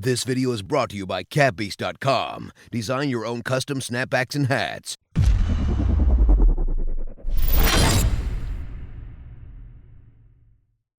This video is brought to you by catbeast.com. Design your own custom snapbacks and hats.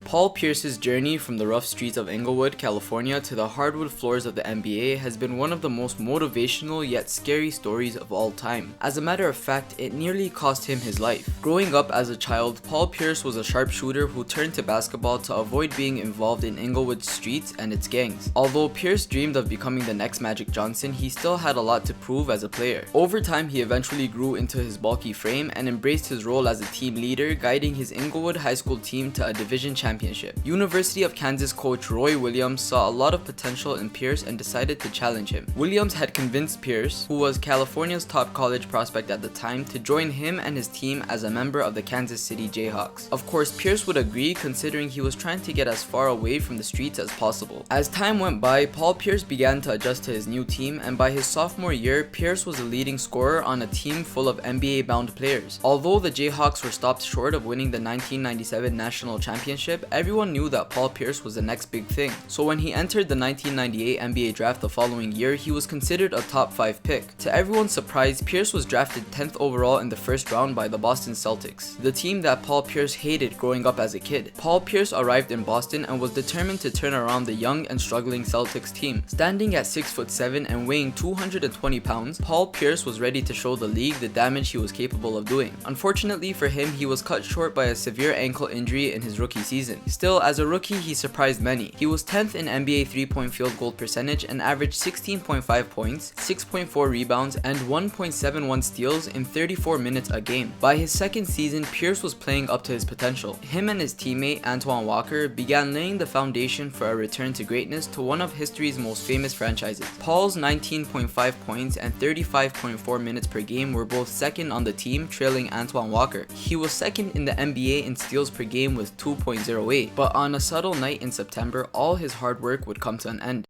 Paul Pierce's journey from the rough streets of Inglewood, California to the hardwood floors of the NBA has been one of the most motivational yet scary stories of all time. As a matter of fact, it nearly cost him his life. Growing up as a child, Paul Pierce was a sharpshooter who turned to basketball to avoid being involved in Inglewood's streets and its gangs. Although Pierce dreamed of becoming the next Magic Johnson, he still had a lot to prove as a player. Over time, he eventually grew into his bulky frame and embraced his role as a team leader, guiding his Inglewood High School team to a division championship. University of Kansas coach Roy Williams saw a lot of potential in Pierce and decided to challenge him. Williams had convinced Pierce, who was California's top college prospect at the time, to join him and his team as a member of the Kansas City Jayhawks. Of course, Pierce would agree, considering he was trying to get as far away from the streets as possible. As time went by, Paul Pierce began to adjust to his new team, and by his sophomore year, Pierce was the leading scorer on a team full of NBA-bound players. Although the Jayhawks were stopped short of winning the 1997 national championship, everyone knew that Paul Pierce was the next big thing. So when he entered the 1998 NBA draft the following year, he was considered a top 5 pick. To everyone's surprise, Pierce was drafted 10th overall in the first round by the Boston Celtics, the team that Paul Pierce hated growing up as a kid. Paul Pierce arrived in Boston and was determined to turn around the young and struggling Celtics team. Standing at 6'7" and weighing 220 pounds, Paul Pierce was ready to show the league the damage he was capable of doing. Unfortunately for him, he was cut short by a severe ankle injury in his rookie season. Still, as a rookie, he surprised many. He was 10th in NBA 3-point field goal percentage and averaged 16.5 points, 6.4 rebounds, and 1.71 steals in 34 minutes a game. By his second season, Pierce was playing up to his potential. Him and his teammate Antoine Walker began laying the foundation for a return to greatness to one of history's most famous franchises. Paul's 19.5 points and 35.4 minutes per game were both second on the team, trailing Antoine Walker. He was second in the NBA in steals per game with 2.08, but on a subtle night in September, all his hard work would come to an end.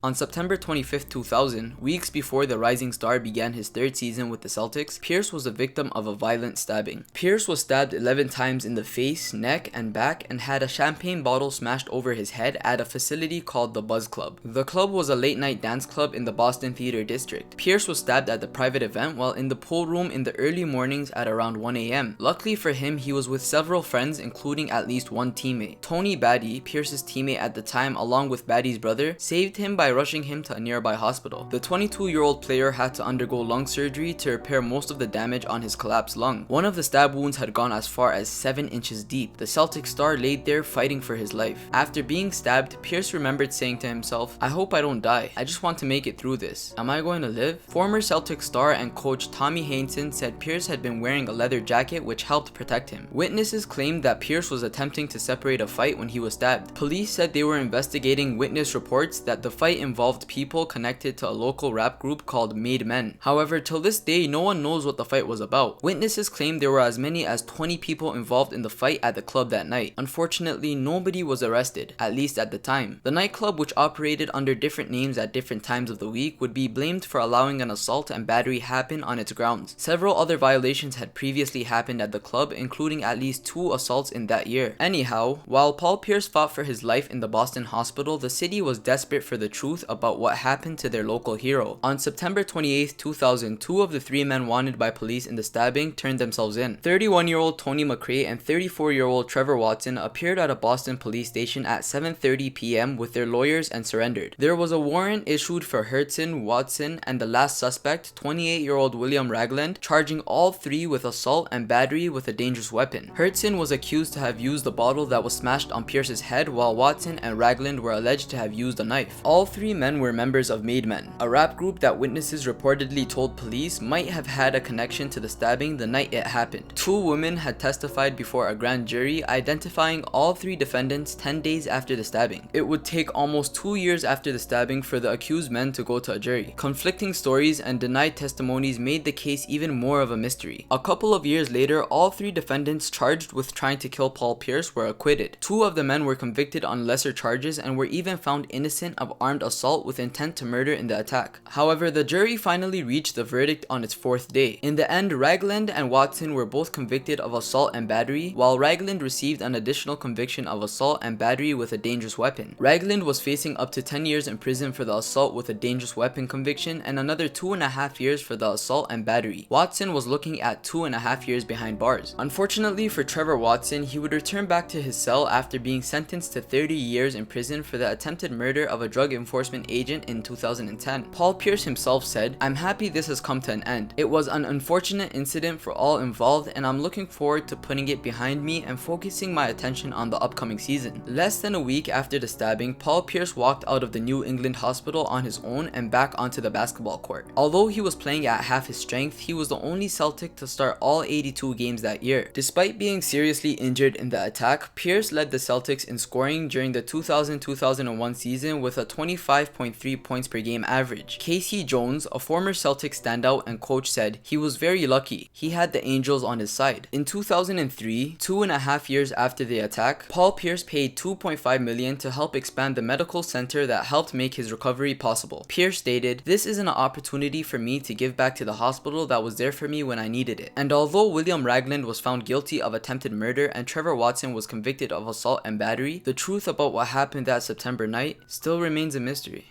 On September 25, 2000, weeks before the rising star began his third season with the Celtics, Pierce was a victim of a violent stabbing. Pierce was stabbed 11 times in the face, neck, and back, and had a champagne bottle smashed over his head at a facility called the Buzz Club. The club was a late-night dance club in the Boston Theater District. Pierce was stabbed at the private event while in the pool room in the early mornings at around 1 a.m. Luckily for him, he was with several friends, including at least one teammate. Tony Batty, Pierce's teammate at the time, along with Batty's brother, saved him by rushing him to a nearby hospital. The 22-year-old player had to undergo lung surgery to repair most of the damage on his collapsed lung. One of the stab wounds had gone as far as 7 inches deep. The Celtic star laid there fighting for his life. After being stabbed, Pierce remembered saying to himself, "I hope I don't die. I just want to make it through this. Am I going to live?" Former Celtic star and coach Tommy Hainson said Pierce had been wearing a leather jacket which helped protect him. Witnesses claimed that Pierce was attempting to separate a fight when he was stabbed. Police said they were investigating witness reports that the fight involved people connected to a local rap group called Made Men. However, till this day, no one knows what the fight was about. Witnesses claimed there were as many as 20 people involved in the fight at the club that night. Unfortunately, nobody was arrested, at least at the time. The nightclub, which operated under different names at different times of the week, would be blamed for allowing an assault and battery happen on its grounds. Several other violations had previously happened at the club, including at least 2 assaults in that year. Anyhow, while Paul Pierce fought for his life in the Boston hospital, the city was desperate for the truth about what happened to their local hero. On September 28, 2000, 2 of the 3 men wanted by police in the stabbing turned themselves in. 31-year-old Tony McRae and 34-year-old Trevor Watson appeared at a Boston police station at 7:30 p.m. with their lawyers and surrendered. There was a warrant issued for Hurtson, Watson, and the last suspect, 28-year-old William Ragland, charging all 3 with assault and battery with a dangerous weapon. Hurtson was accused to have used the bottle that was smashed on Pierce's head, while Watson and Ragland were alleged to have used a knife. All 3 men were members of Made Men, a rap group that witnesses reportedly told police might have had a connection to the stabbing the night it happened. 2 women had testified before a grand jury identifying all 3 defendants 10 days after the stabbing. It would take almost 2 years after the stabbing for the accused men to go to a jury. Conflicting stories and denied testimonies made the case even more of a mystery. A couple of years later, all 3 defendants charged with trying to kill Paul Pierce were acquitted. 2 of the men were convicted on lesser charges and were even found innocent of armed assault with intent to murder in the attack. However, the jury finally reached the verdict on its 4th day. In the end, Ragland and Watson were both convicted of assault and battery, while Ragland received an additional conviction of assault and battery with a dangerous weapon. Ragland was facing up to 10 years in prison for the assault with a dangerous weapon conviction and another 2.5 years for the assault and battery. Watson was looking at 2.5 years behind bars. Unfortunately for Trevor Watson, he would return back to his cell after being sentenced to 30 years in prison for the attempted murder of a drug enforcement agent in 2010. Paul Pierce himself said, "I'm happy this has come to an end. It was an unfortunate incident for all involved, and I'm looking forward to putting it behind me and focusing my attention on the upcoming season." Less than a week after the stabbing, Paul Pierce walked out of the New England hospital on his own and back onto the basketball court. Although he was playing at half his strength, he was the only Celtic to start all 82 games that year. Despite being seriously injured in the attack, Pierce led the Celtics in scoring during the 2000-2001 season with a 25.3 points per game average. Casey Jones, a former Celtic standout and coach, said he was very lucky. He had the Angels on his side. In 2003, 2.5 years after the attack, Paul Pierce paid $2.5 million to help expand the medical center that helped make his recovery possible. Pierce stated, "This is an opportunity for me to give back to the hospital that was there for me when I needed it." And although William Ragland was found guilty of attempted murder and Trevor Watson was convicted of assault and battery, the truth about what happened that September night still remains a mystery.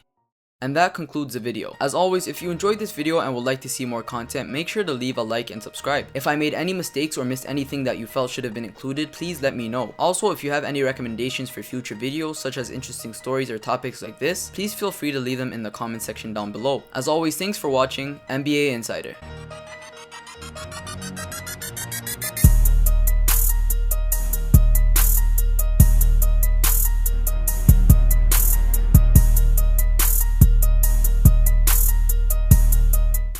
And that concludes the video. As always, if you enjoyed this video and would like to see more content, make sure to leave a like and subscribe. If I made any mistakes or missed anything that you felt should have been included, please let me know. Also, if you have any recommendations for future videos, such as interesting stories or topics like this, please feel free to leave them in the comment section down below. As always, thanks for watching NBA Insider.